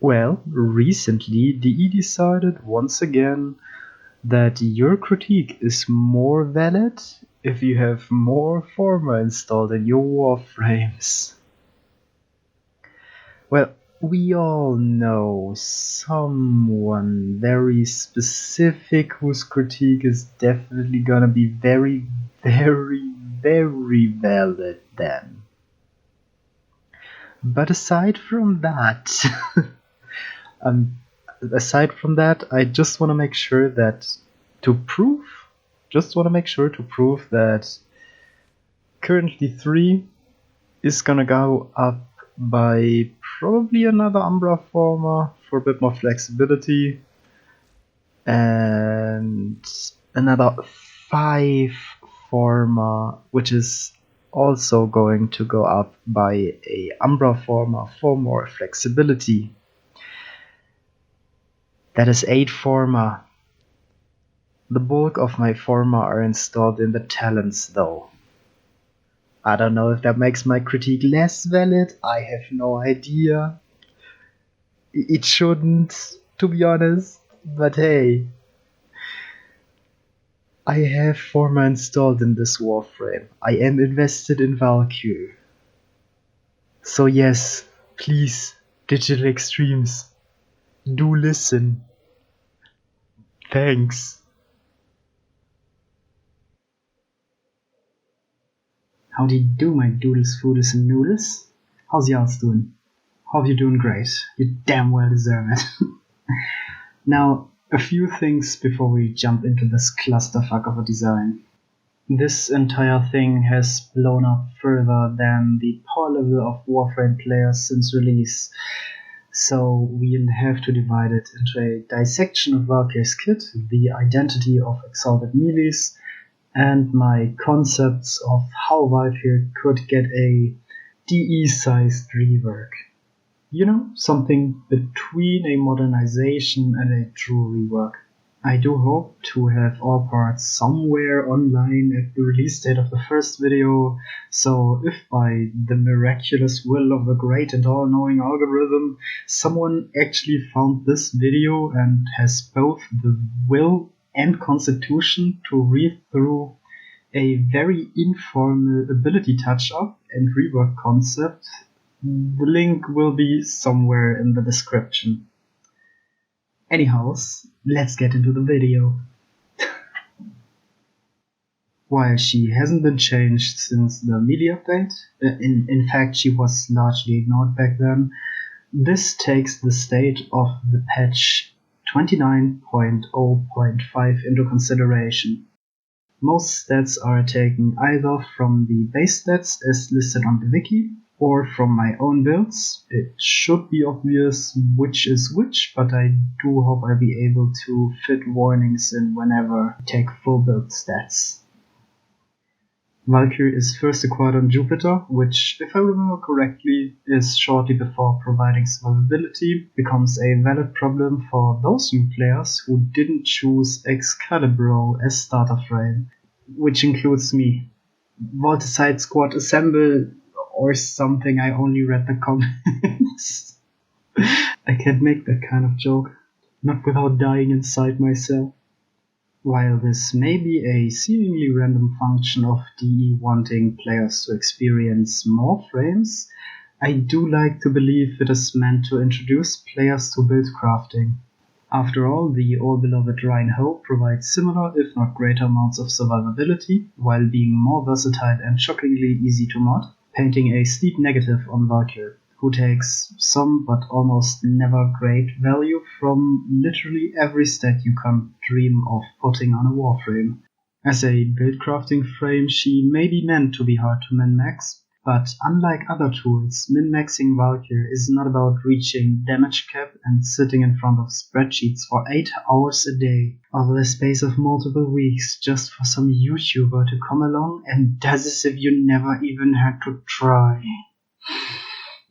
Well, recently DE decided once again that your critique is more valid if you have more Forma installed in your Warframes. Well, we all know someone very specific whose critique is definitely gonna be very, very, very valid then. But aside from that, I just want to make sure that to prove that currently 3 is gonna go up by probably another Umbra Forma for a bit more flexibility, and another 5 Forma, which is also going to go up by a Umbra Forma for more flexibility. That is 8 Forma. The bulk of my Forma are installed in the talents though. I don't know if that makes my critique less valid, I have no idea. It shouldn't, to be honest, but hey. I have Forma installed in this Warframe. I am invested in Valkyr. So yes, please, Digital Extremes, do listen. Thanks. How do you do, my doodles, foodles, and noodles? How's y'all's doing? Hope you're doing great. You damn well deserve it. Now, a few things before we jump into this clusterfuck of a design. This entire thing has blown up further than the power level of Warframe players since release, so we'll have to divide it into a dissection of Valkyr's kit, the identity of Exalted Melees, and my concepts of how Valkyr could get a DE-sized rework. You know, something between a modernization and a true rework. I do hope to have all parts somewhere online at the release date of the first video, so if by the miraculous will of the great and all-knowing algorithm someone actually found this video and has both the will and constitution to read through a very informal ability touch-up and rework concept, the link will be somewhere in the description. Anyhows, let's get into the video. While she hasn't been changed since the melee update, in fact she was largely ignored back then, this takes the state of the patch 29.0.5 into consideration. Most stats are taken either from the base stats as listed on the wiki, or from my own builds. It should be obvious which is which, but I do hope I'll be able to fit warnings in whenever I take full build stats. Valkyr is first acquired on Jupiter, which, if I remember correctly, is shortly before providing survivability, becomes a valid problem for those new players who didn't choose Excalibur as starter frame, which includes me. Volticide Squad Assemble or something, I only read the comments. I can't make that kind of joke, not without dying inside myself. While this may be a seemingly random function of DE wanting players to experience more frames, I do like to believe it is meant to introduce players to build crafting. After all, the all-beloved Rhine-Ho provides similar, if not greater amounts of survivability, while being more versatile and shockingly easy to mod, painting a steep negative on Valkyr, who takes some but almost never great value from literally every stat you can dream of putting on a Warframe. As a build crafting frame, she may be meant to be hard to min-max, but unlike other tools, min-maxing Valkyr is not about reaching damage cap and sitting in front of spreadsheets for 8 hours a day over the space of multiple weeks just for some YouTuber to come along and does as if you never even had to try.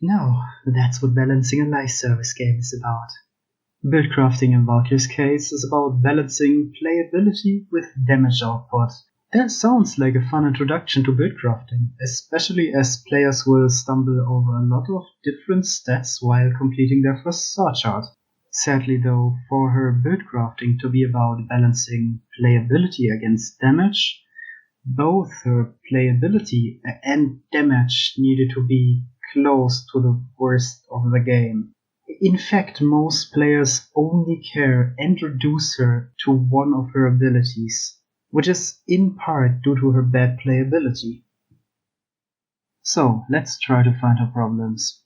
No, that's what balancing a life service game is about. Build crafting in Valkyr's case is about balancing playability with damage output, That sounds like a fun introduction to build crafting, especially as players will stumble over a lot of different stats while completing their first sword chart. Sadly though, for her build crafting to be about balancing playability against damage, both her playability and damage needed to be close to the worst of the game. In fact, most players only care and reduce her to one of her abilities, which is in part due to her bad playability. So, let's try to find her problems.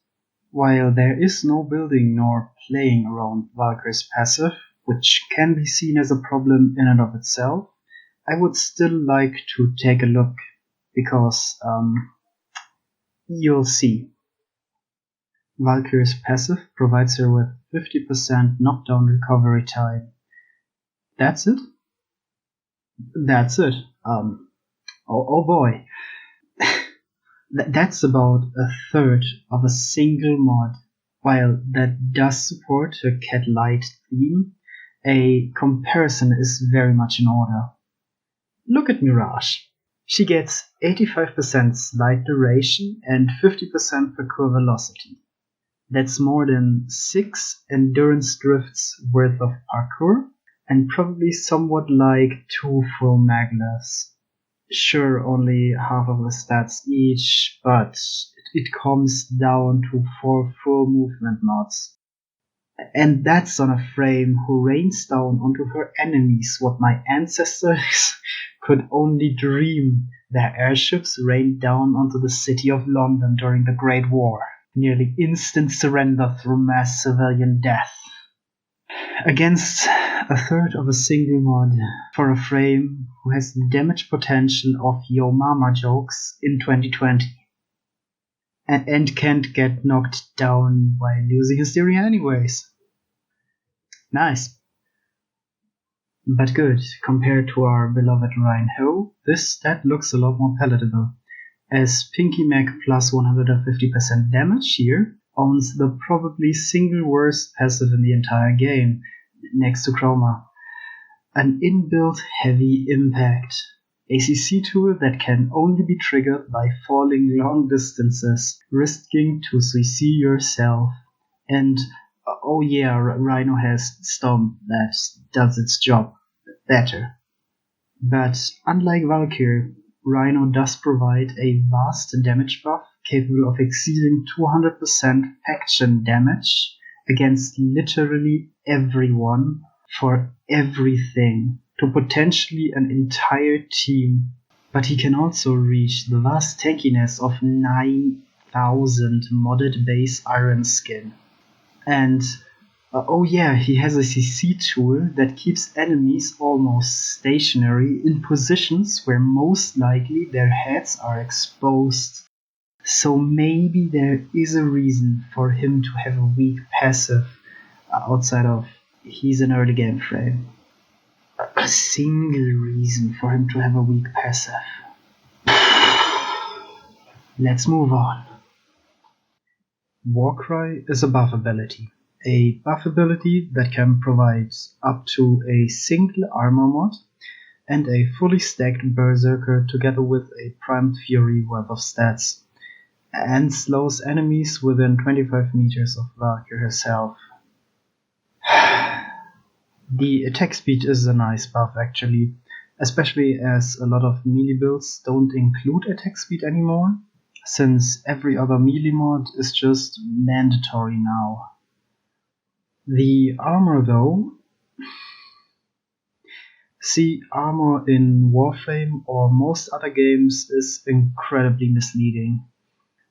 While there is no building nor playing around Valkyr's passive, which can be seen as a problem in and of itself, I would still like to take a look, because you'll see. Valkyr's passive provides her with 50% knockdown recovery time. That's it? That's it. Oh boy. That's about a third of a single mod. While that does support her cat light theme, a comparison is very much in order. Look at Mirage. She gets 85% slide duration and 50% parkour velocity. That's more than 6 endurance drifts worth of parkour, and probably somewhat like 2 full maglers. Sure, only half of the stats each, but it comes down to 4 full movement mods. And that's on a frame who rains down onto her enemies what my ancestors could only dream their airships rained down onto the city of London during the Great War. Nearly instant surrender through mass civilian death. Against a third of a single mod for a frame who has the damage potential of Yo Mama jokes in 2020. And can't get knocked down by losing Hysteria anyways. Nice. But good, compared to our beloved Rhino, this stat looks a lot more palatable, as Pinky Mac plus 150% damage here owns the probably single worst passive in the entire game, next to Chroma. An inbuilt heavy impact. ACC tool that can only be triggered by falling long distances, risking to CC yourself. And oh yeah, Rhino has Stomp that does its job better. But unlike Valkyr, Rhino does provide a vast damage buff capable of exceeding 200% faction damage against literally everyone for everything to potentially an entire team. But he can also reach the vast tankiness of 9,000 modded base iron skin. And oh yeah, he has a CC tool that keeps enemies almost stationary in positions where most likely their heads are exposed. So maybe there is a reason for him to have a weak passive outside of he's an early game frame. A single reason for him to have a weak passive. Let's move on. Warcry is a buff ability. A buff ability that can provide up to a single armor mod and a fully stacked berserker together with a primed fury worth of stats, and slows enemies within 25 meters of Valkyr herself. The attack speed is a nice buff actually, especially as a lot of melee builds don't include attack speed anymore, since every other melee mod is just mandatory now. The armor though, see, armor in Warframe or most other games is incredibly misleading.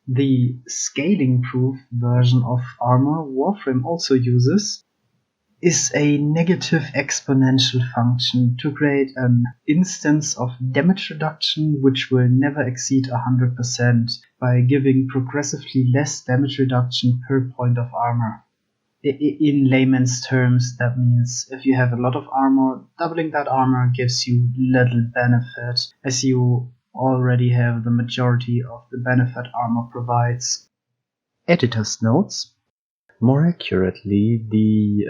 The scaling proof version of armor Warframe also uses is a negative exponential function to create an instance of damage reduction which will never exceed 100% by giving progressively less damage reduction per point of armor. In layman's terms, that means if you have a lot of armor, doubling that armor gives you little benefit, as you already have the majority of the benefit armor provides. Editor's notes. More accurately, the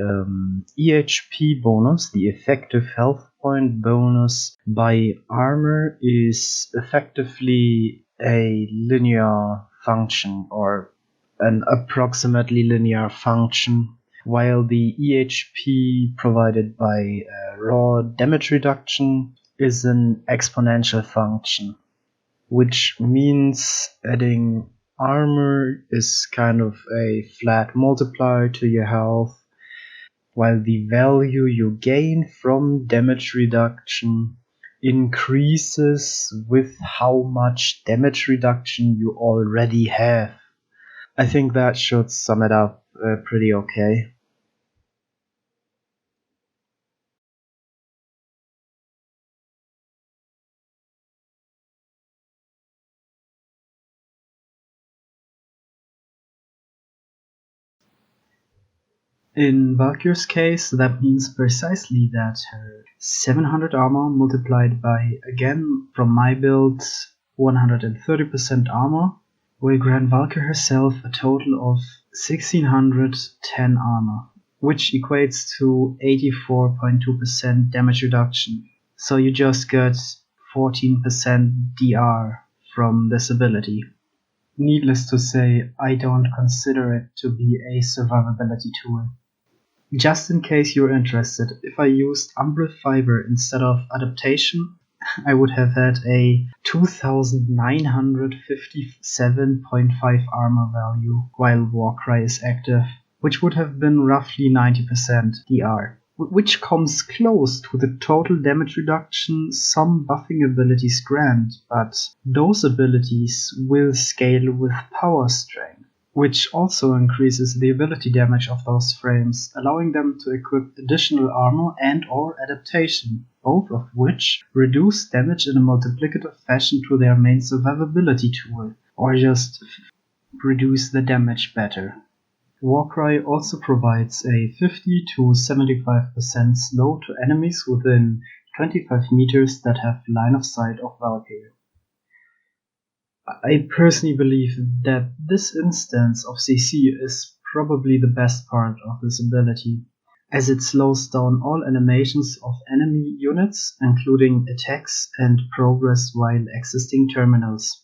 EHP bonus, the effective health point bonus by armor is effectively a linear function, or an approximately linear function, while the EHP provided by raw damage reduction is an exponential function, which means adding armor is kind of a flat multiplier to your health, while the value you gain from damage reduction increases with how much damage reduction you already have. I think that should sum it up pretty okay. In Valkyr's case, that means precisely that her 700 armor multiplied by, again, from my build, 130% armor will grant Valkyr herself a total of 1610 armor, which equates to 84.2% damage reduction. So you just get 14% DR from this ability. Needless to say, I don't consider it to be a survivability tool. Just in case you're interested, if I used Umbral Fiber instead of Adaptation, I would have had a 2957.5 armor value while Warcry is active, which would have been roughly 90% DR, which comes close to the total damage reduction some buffing abilities grant, but those abilities will scale with power strain, which also increases the ability damage of those frames, allowing them to equip additional armor and or adaptation, both of which reduce damage in a multiplicative fashion to their main survivability tool, or just reduce the damage better. Warcry also provides a 50 to 75% slow to enemies within 25 meters that have line of sight of Valkyr. I personally believe that this instance of CC is probably the best part of this ability, as it slows down all animations of enemy units, including attacks and progress while existing terminals.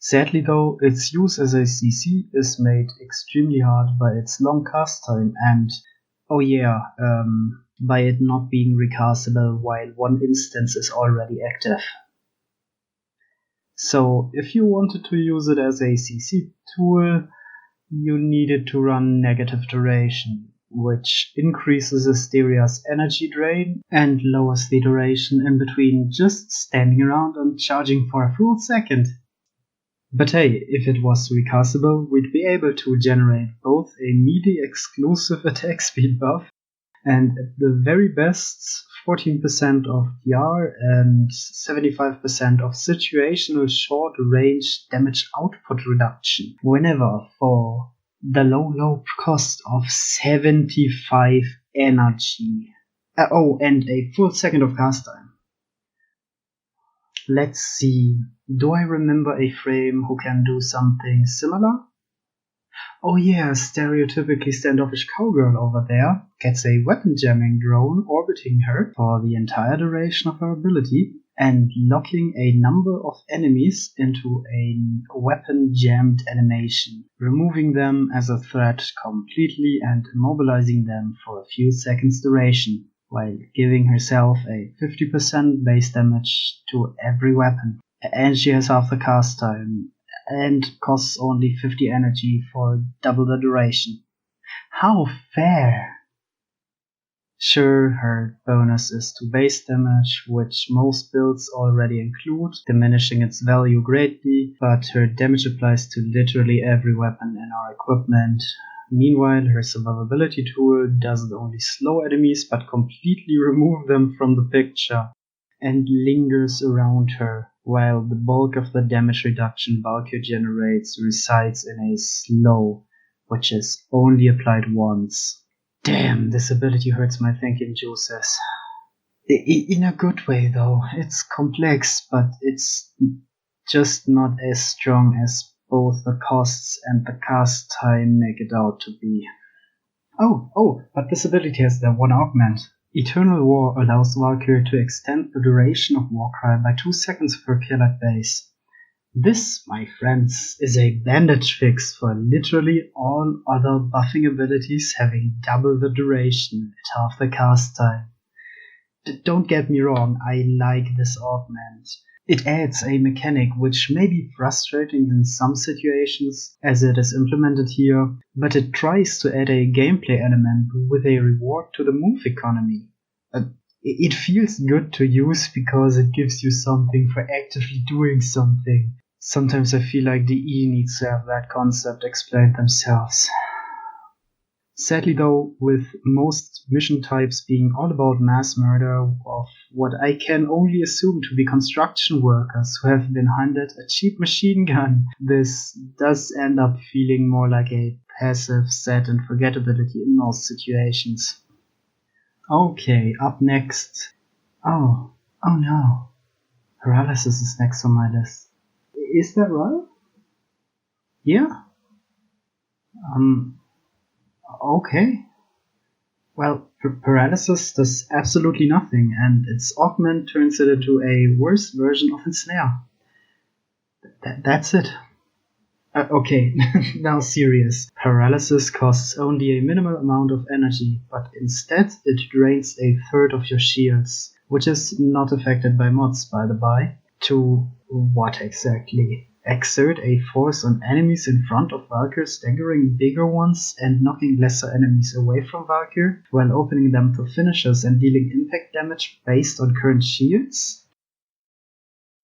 Sadly though, its use as a CC is made extremely hard by its long cast time and, by it not being recastable while one instance is already active. So if you wanted to use it as a CC tool, you needed to run negative duration, which increases Hysteria's energy drain and lowers the duration in between just standing around and charging for a full second. But hey, if it was recastable, we'd be able to generate both a melee exclusive attack speed buff and at the very best 14% of DR and 75% of situational short range damage output reduction whenever for the low cost of 75 energy. And a full second of cast time. Let's see, do I remember a frame who can do something similar? Oh yeah, stereotypically standoffish cowgirl over there gets a weapon jamming drone orbiting her for the entire duration of her ability and locking a number of enemies into a weapon jammed animation, removing them as a threat completely and immobilizing them for a few seconds duration, while giving herself a 50% base damage to every weapon. And she has half the cast time and costs only 50 energy for double the duration. How fair! Sure, her bonus is to base damage, which most builds already include, diminishing its value greatly, but her damage applies to literally every weapon in our equipment. Meanwhile, her survivability tool doesn't only slow enemies, but completely remove them from the picture, and lingers around her, while the bulk of the damage reduction Valkyr generates resides in a slow, which is only applied once. Damn, this ability hurts my thinking juices. In a good way though, it's complex, but it's just not as strong as both the costs and the cast time make it out to be. Oh, but this ability has the one augment. Eternal War allows Valkyr to extend the duration of Warcry by 2 seconds per kill at base. This, my friends, is a bandage fix for literally all other buffing abilities having double the duration at half the cast time. Don't get me wrong, I like this augment. It adds a mechanic which may be frustrating in some situations as it is implemented here, but it tries to add a gameplay element with a reward to the move economy. It feels good to use because it gives you something for actively doing something. Sometimes I feel like DE needs to have that concept explained themselves. Sadly though, with most mission types being all about mass murder of what I can only assume to be construction workers who have been handed a cheap machine gun, this does end up feeling more like a passive set and forgettability in most situations. Okay, up next. Oh no. Paralysis is next on my list. Is that right? Yeah? Okay. Well, Paralysis does absolutely nothing, and its augment turns it into a worse version of Ensnare. That's it. Okay, now serious. Paralysis costs only a minimal amount of energy, but instead it drains a third of your shields, which is not affected by mods, by the by. To what exactly? Exert a force on enemies in front of Valkyr, staggering bigger ones and knocking lesser enemies away from Valkyr, while opening them to finishers and dealing impact damage based on current shields?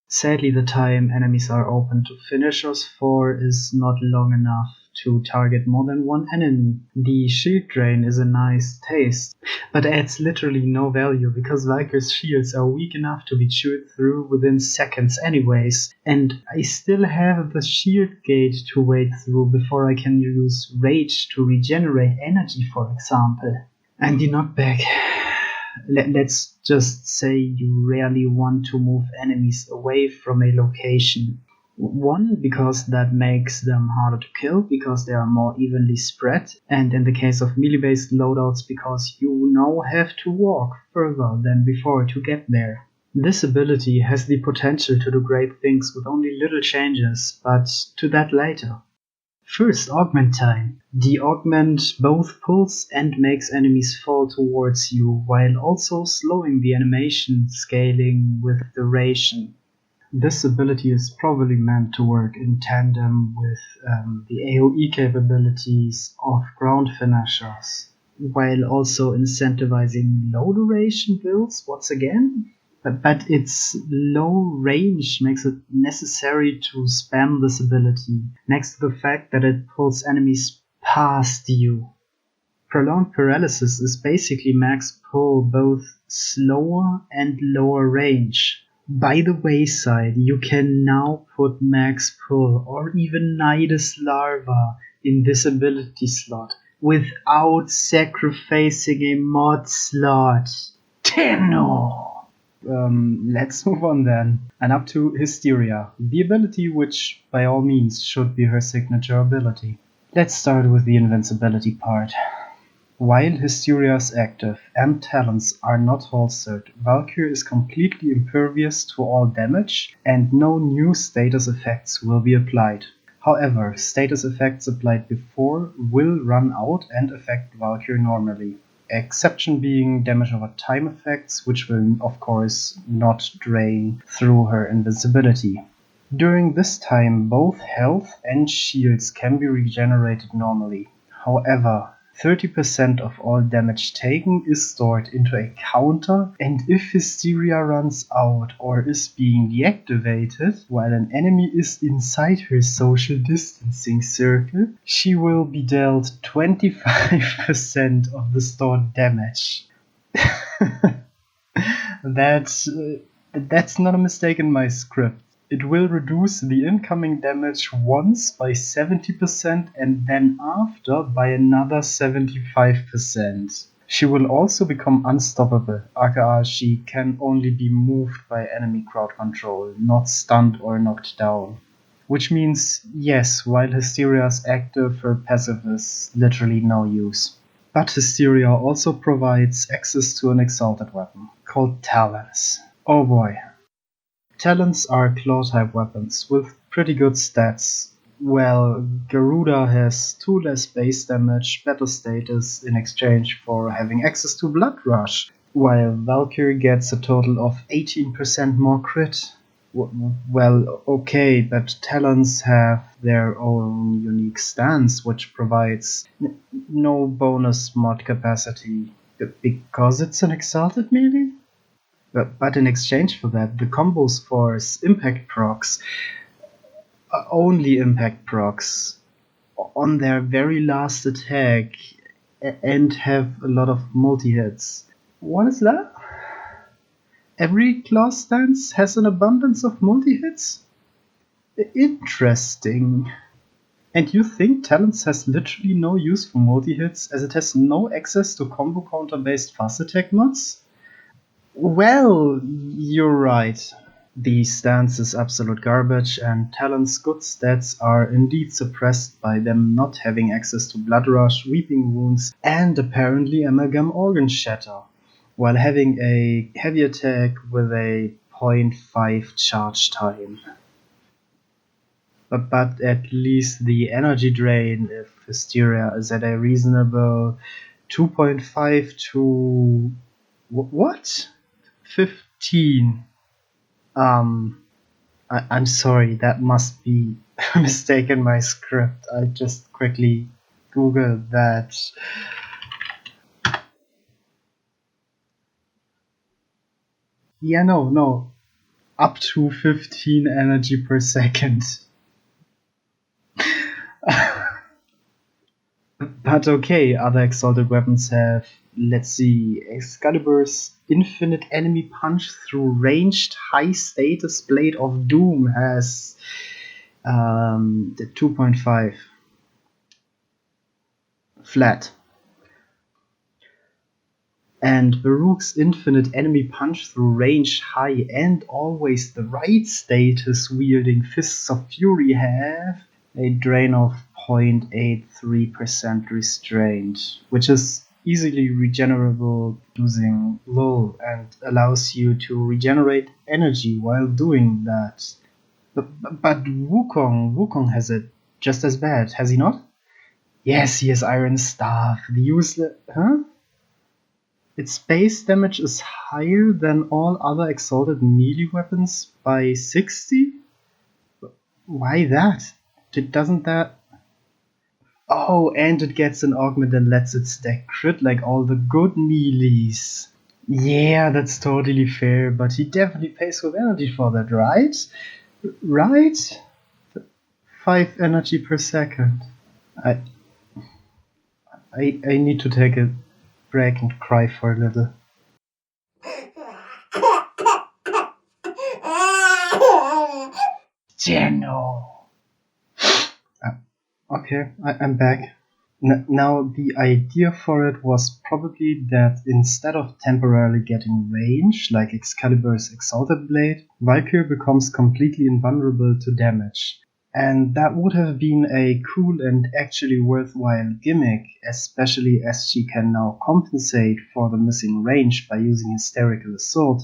Sadly, the time enemies are open to finishers for is not long enough to target more than one enemy. The shield drain is a nice taste, but adds literally no value because Valkyr's shields are weak enough to be chewed through within seconds anyways, and I still have the shield gate to wade through before I can use rage to regenerate energy, for example. And the knockback. Let's just say you rarely want to move enemies away from a location. One, because that makes them harder to kill, because they are more evenly spread, and in the case of melee-based loadouts, because you now have to walk further than before to get there. This ability has the potential to do great things with only little changes, but to that later. First, augment time. The augment both pulls and makes enemies fall towards you, while also slowing the animation, scaling with duration. This ability is probably meant to work in tandem with the AoE capabilities of ground finishers, while also incentivizing low duration builds once again. But its low range makes it necessary to spam this ability, next to the fact that it pulls enemies past you. Prolonged Paralysis is basically max pull, both slower and lower range. By the wayside, you can now put max pull or even Nidus Larva in this ability slot without sacrificing a mod slot. Tenno! Let's move on then, and up to Hysteria, the ability which by all means should be her signature ability. Let's start with the invincibility part. While Hysteria's active and talents are not holstered, Valkyr is completely impervious to all damage and no new status effects will be applied. However, status effects applied before will run out and affect Valkyr normally. Exception being damage over time effects, which will of course not drain through her invincibility. During this time, both health and shields can be regenerated normally. However, 30% of all damage taken is stored into a counter, and if Hysteria runs out or is being deactivated while an enemy is inside her social distancing circle, she will be dealt 25% of the stored damage. That's not a mistake in my script. It will reduce the incoming damage once by 70% and then after by another 75%. She will also become unstoppable, aka she can only be moved by enemy crowd control, not stunned or knocked down. Which means, yes, while Hysteria is active, her passive is literally no use. But Hysteria also provides access to an exalted weapon, called Talons. Oh boy. Talons are claw-type weapons with pretty good stats. Well, Garuda has 2 less base damage, better status in exchange for having access to Blood Rush, while Valkyr gets a total of 18% more crit. Well, okay, but Talons have their own unique stance, which provides no bonus mod capacity because it's an exalted melee? But in exchange for that, the combos force impact procs, only impact procs, on their very last attack and have a lot of multi-hits. What is that? Every class stance has an abundance of multi-hits? Interesting. And you think Talons has literally no use for multi-hits as it has no access to combo counter based fast attack mods? Well, you're right. The stance is absolute garbage, and Talon's good stats are indeed suppressed by them not having access to Blood Rush, Weeping Wounds, and apparently Amalgam Organ Shatter, while having a heavy attack with a 0.5 charge time. But at least the energy drain, if Hysteria is at a reasonable 2.5 to... what? 15. I'm sorry, that must be a mistake in my script. I just quickly googled that. Yeah, no. Up to 15 energy per second. But okay, other exalted weapons have, let's see, Excalibur's infinite enemy punch through ranged high status Blade of Doom has the 2.5 flat. And Baruch's infinite enemy punch through range high and always the right status wielding Fists of Fury have a drain of 0.83% restraint, which is easily regenerable using LOL and allows you to regenerate energy while doing that. But Wukong has it just as bad, has he not? Yes, he has Iron Staff. The useless... Huh? Its base damage is higher than all other exalted melee weapons by 60? Why that? Doesn't that... Oh, and it gets an augment and lets it stack crit like all the good melees. Yeah, that's totally fair, but he definitely pays with energy for that, right? Right? 5 energy per second. I need to take a break and cry for a little. Geno! Okay, I'm back. Now, the idea for it was probably that instead of temporarily getting range, like Excalibur's Exalted Blade, Valkyr becomes completely invulnerable to damage. And that would have been a cool and actually worthwhile gimmick, especially as she can now compensate for the missing range by using Hysterical Assault.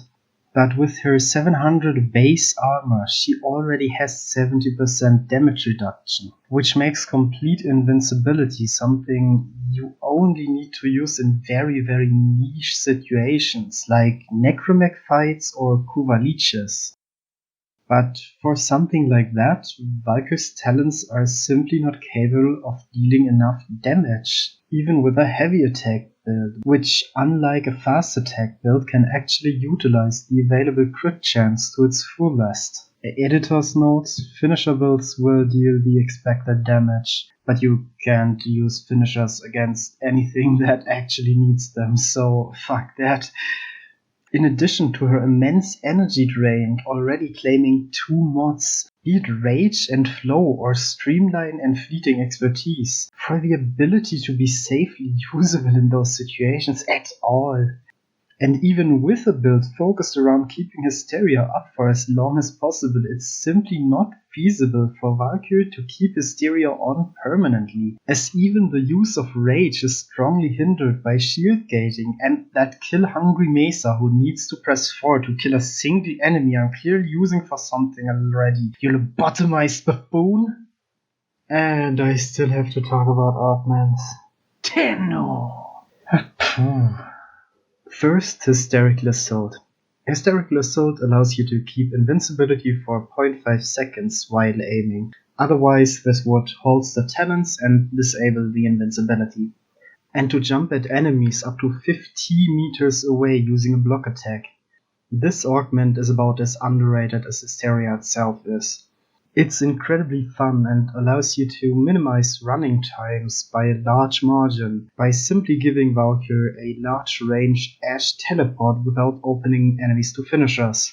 But with her 700 base armor, she already has 70% damage reduction, which makes complete invincibility something you only need to use in very, very niche situations, like necromech fights or Kuva leeches. But for something like that, Valkyr's talents are simply not capable of dealing enough damage, even with a heavy attack build, which, unlike a fast attack build, can actually utilize the available crit chance to its fullest. Editor's notes: finisher builds will deal the expected damage, but you can't use finishers against anything that actually needs them, so fuck that. In addition to her immense energy drain, already claiming 2 mods, be it Rage and Flow or Streamline and Fleeting Expertise, for the ability to be safely usable in those situations at all. And even with a build focused around keeping Hysteria up for as long as possible, it's simply not feasible for Valkyr to keep Hysteria on permanently, as even the use of Rage is strongly hindered by shield gating, and that kill-hungry Mesa who needs to press 4 to kill a single enemy I'm clearly using for something already. You lobotomized buffoon? And I still have to talk about augments. Tenno! First, Hysterical Assault. Hysterical Assault allows you to keep invincibility for 0.5 seconds while aiming. Otherwise, this would halt the talents and disable the invincibility. And to jump at enemies up to 50 meters away using a block attack. This augment is about as underrated as Hysteria itself is. It's incredibly fun and allows you to minimize running times by a large margin by simply giving Valkyr a large range Ash teleport without opening enemies to finishers.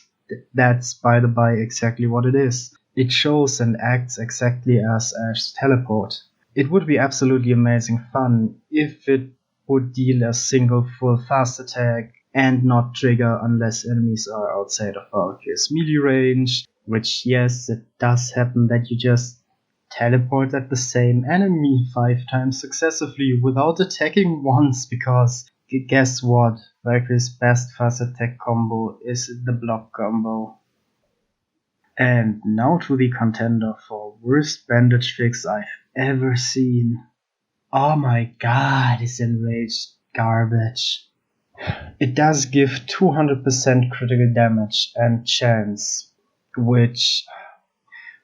That's, by the by, exactly what it is. It shows and acts exactly as Ash's teleport. It would be absolutely amazing fun if it would deal a single full fast attack and not trigger unless enemies are outside of Valkyr's melee range. Which, yes, it does happen that you just teleport at the same enemy 5 times successively without attacking once, because guess what? Valkyr's best fast attack combo is the block combo. And now to the contender for worst bandage fix I've ever seen. Oh my god, is Enraged garbage. It does give 200% critical damage and chance, which,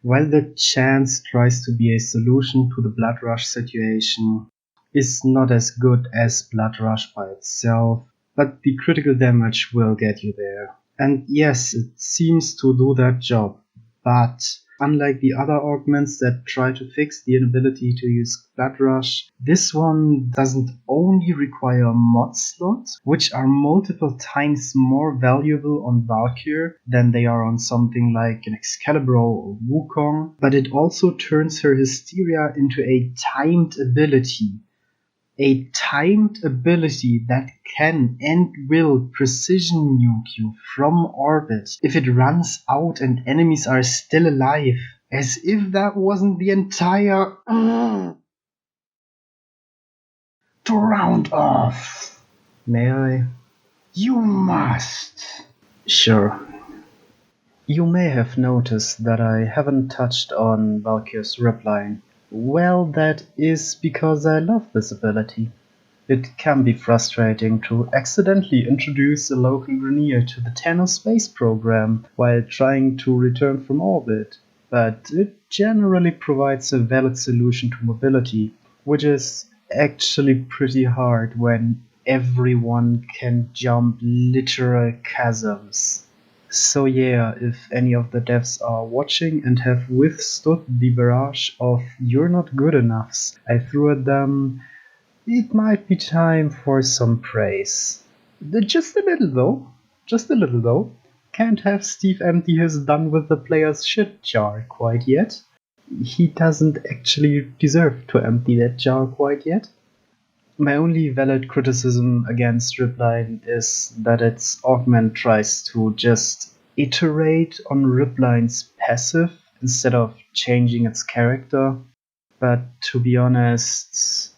while the chance tries to be a solution to the Blood Rush situation, is not as good as Blood Rush by itself, but the critical damage will get you there. And yes, it seems to do that job, but unlike the other augments that try to fix the inability to use Blood Rush, this one doesn't only require mod slots, which are multiple times more valuable on Valkyr than they are on something like an Excalibur or Wukong, but it also turns her Hysteria into a timed ability. A timed ability that can and will precision nuke you from orbit if it runs out and enemies are still alive. As if that wasn't the entire to round off. May I? You must. Sure. You may have noticed that I haven't touched on Valkyr's Ripline. Well, that is because I love this ability. It can be frustrating to accidentally introduce a local Grenier to the Tenno space program while trying to return from orbit, but it generally provides a valid solution to mobility, which is actually pretty hard when everyone can jump literal chasms. So yeah, if any of the devs are watching and have withstood the barrage of "you're not good enoughs" I threw at them, it might be time for some praise. Just a little though. Can't have Steve empty his done with the player's shit jar quite yet. He doesn't actually deserve to empty that jar quite yet. My only valid criticism against Ripline is that its augment tries to just iterate on Ripline's passive instead of changing its character. But to be honest,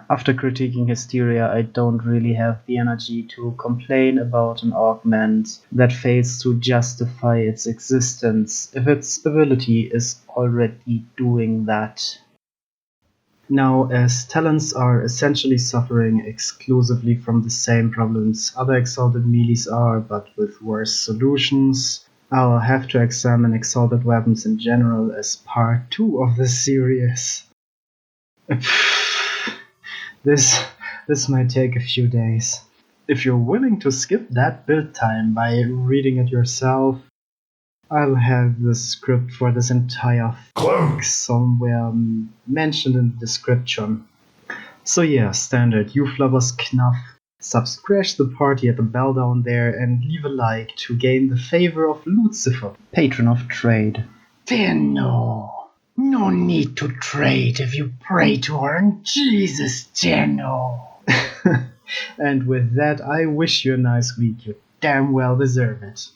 after critiquing Hysteria, I don't really have the energy to complain about an augment that fails to justify its existence if its ability is already doing that. Now, as talents are essentially suffering exclusively from the same problems other Exalted melees are, but with worse solutions, I'll have to examine Exalted weapons in general as part 2 of this series. This might take a few days. If you're willing to skip that build time by reading it yourself, I'll have the script for this entire thing somewhere mentioned in the description. So yeah, standard, you flubbers knuff. Subscribe the party at the bell down there and leave a like to gain the favor of Lucifer, patron of trade. Tenno! No need to trade if you pray to earn Jesus, Tenno! And with that, I wish you a nice week. You damn well deserve it.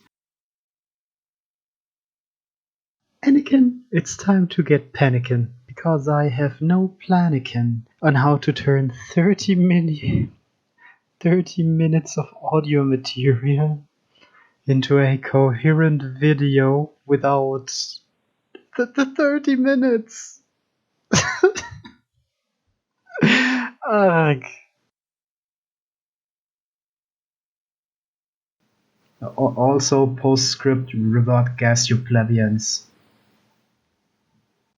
Anakin, it's time to get panicking, because I have no planikin on how to turn 30 minutes of audio material into a coherent video without the 30 minutes. Ugh. Also, postscript, revert gas, you plebeians.